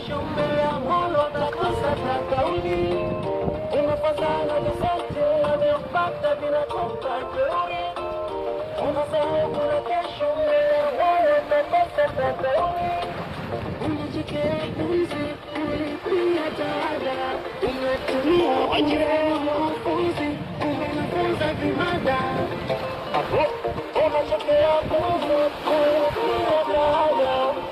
kesho mbele ya Mola utakosa kauli. Unafadhana visente unavyopata vinakupa jeuri. Unasahau kuna kesho mbele ya Mola utakosa kauli. Unajikea pumzi ulipia taada, umetumia ajira mafunzi umefunza vimada. Unajikea pumzi ulipia taada.